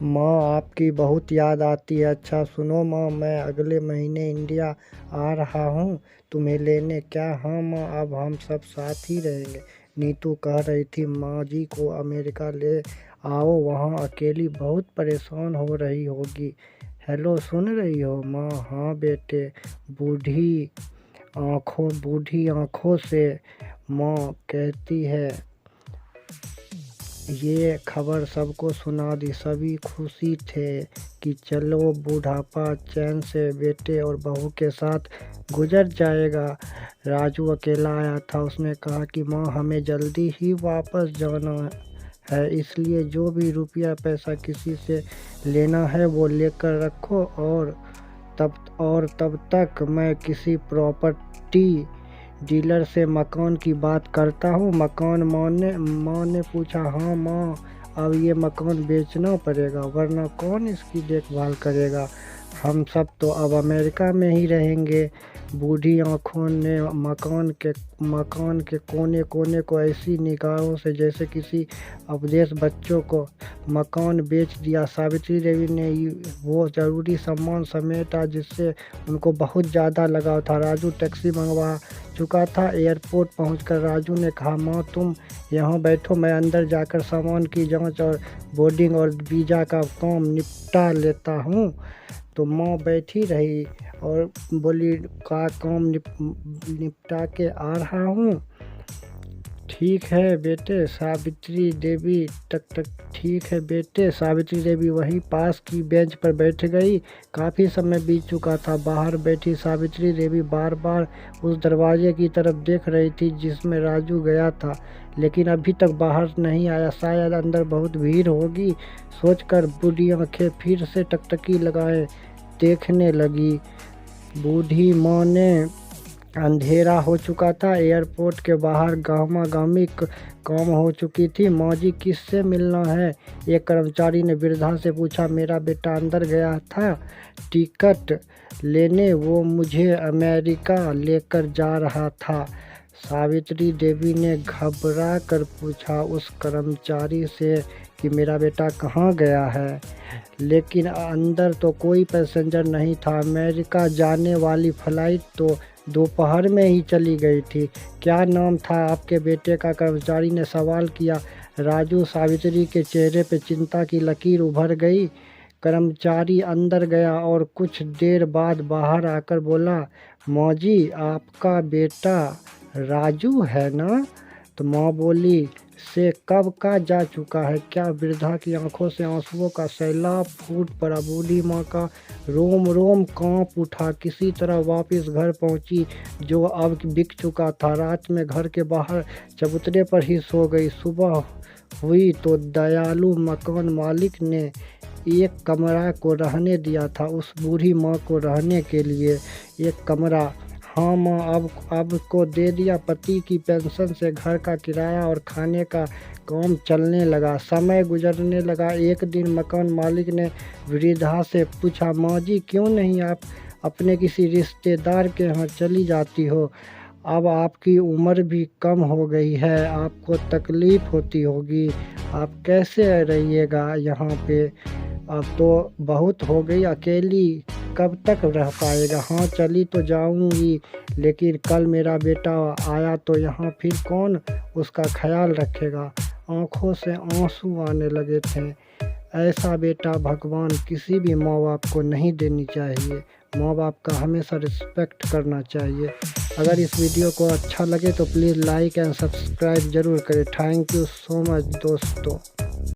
माँ, आपकी बहुत याद आती है। अच्छा सुनो माँ, मैं अगले महीने इंडिया आ रहा हूँ तुम्हें लेने। क्या? हाँ माँ, अब हम सब साथ ही रहेंगे। नीतू कह रही थी माँ जी को अमेरिका ले आओ, वहाँ अकेली बहुत परेशान हो रही होगी। हेलो, सुन रही हो माँ? हाँ बेटे। बूढ़ी आँखों से माँ कहती है, ये खबर सबको सुना दी। सभी खुशी थे कि चलो बुढ़ापा चैन से बेटे और बहू के साथ गुजर जाएगा। राजू अकेला आया था। उसने कहा कि माँ, हमें जल्दी ही वापस जाना है, इसलिए जो भी रुपया पैसा किसी से लेना है वो लेकर रखो। तब तक मैं किसी प्रॉपर्टी डीलर से मकान की बात करता हूँ। माँ ने पूछा, हाँ माँ, अब ये मकान बेचना पड़ेगा, वरना कौन इसकी देखभाल करेगा। हम सब तो अब अमेरिका में ही रहेंगे। बूढ़ी आँखों ने मकान के कोने कोने को ऐसी निगाहों से जैसे किसी अवदेश बच्चों को मकान बेच दिया। सावित्री देवी ने वो ज़रूरी सामान समेटा जिससे उनको बहुत ज़्यादा लगाव था। राजू टैक्सी मंगवा चुका था। एयरपोर्ट पहुंचकर राजू ने कहा, माँ तुम यहाँ बैठो, मैं अंदर जाकर सामान की जांच और बोर्डिंग और वीज़ा का काम निपटा लेता हूँ। तो माँ बैठी रही और बोली, का काम निपटा के आ रहा हूँ। ठीक है बेटे। सावित्री देवी ठीक है बेटे। सावित्री देवी वहीं पास की बेंच पर बैठ गई। काफ़ी समय बीत चुका था। बाहर बैठी सावित्री देवी बार बार उस दरवाजे की तरफ देख रही थी जिसमें राजू गया था, लेकिन अभी तक बाहर नहीं आया। शायद अंदर बहुत भीड़ होगी, सोचकर बूढ़ी आंखें फिर से टकटकी लगाए देखने लगी। बूढ़ी माँ ने अंधेरा हो चुका था। एयरपोर्ट के बाहर गहमा-गहमी काम हो चुकी थी। माँ जी, किससे मिलना है? एक कर्मचारी ने वृद्धा से पूछा। मेरा बेटा अंदर गया था टिकट लेने, वो मुझे अमेरिका लेकर जा रहा था। सावित्री देवी ने घबरा कर पूछा उस कर्मचारी से कि मेरा बेटा कहाँ गया है, लेकिन अंदर तो कोई पैसेंजर नहीं था। अमेरिका जाने वाली फ़्लाइट तो दोपहर में ही चली गई थी। क्या नाम था आपके बेटे का? कर्मचारी ने सवाल किया। राजू। सावित्री के चेहरे पर चिंता की लकीर उभर गई। कर्मचारी अंदर गया और कुछ देर बाद बाहर आकर बोला, माँ जी, आपका बेटा राजू है ना? तो माँ बोली, से कब का जा चुका है क्या? वृद्धा की आंखों से आंसुओं का सैलाब फूट पड़ा। बूढ़ी माँ का रोम रोम कांप उठा। किसी तरह वापस घर पहुंची, जो अब बिक चुका था। रात में घर के बाहर चबूतरे पर ही सो गई। सुबह हुई तो दयालु मकान मालिक ने एक कमरा को रहने दिया था, उस बूढ़ी माँ को रहने के लिए एक कमरा। हाँ माँ, अब को दे दिया। पति की पेंशन से घर का किराया और खाने का काम चलने लगा। समय गुजरने लगा। एक दिन मकान मालिक ने वृद्धा से पूछा, माँ जी, क्यों नहीं आप अपने किसी रिश्तेदार के यहाँ चली जाती हो? अब आपकी उम्र भी कम हो गई है, आपको तकलीफ़ होती होगी, आप कैसे रहिएगा यहाँ पे? अब तो बहुत हो गई, अकेली कब तक रह पाएगा? हाँ, चली तो जाऊंगी, लेकिन कल मेरा बेटा आया तो यहाँ फिर कौन उसका ख्याल रखेगा? आंखों से आंसू आने लगे थे। ऐसा बेटा भगवान किसी भी माँ बाप को नहीं देनी चाहिए। माँ बाप का हमेशा रिस्पेक्ट करना चाहिए। अगर इस वीडियो को अच्छा लगे तो प्लीज़ लाइक एंड सब्सक्राइब ज़रूर करें। थैंक यू सो मच दोस्तों।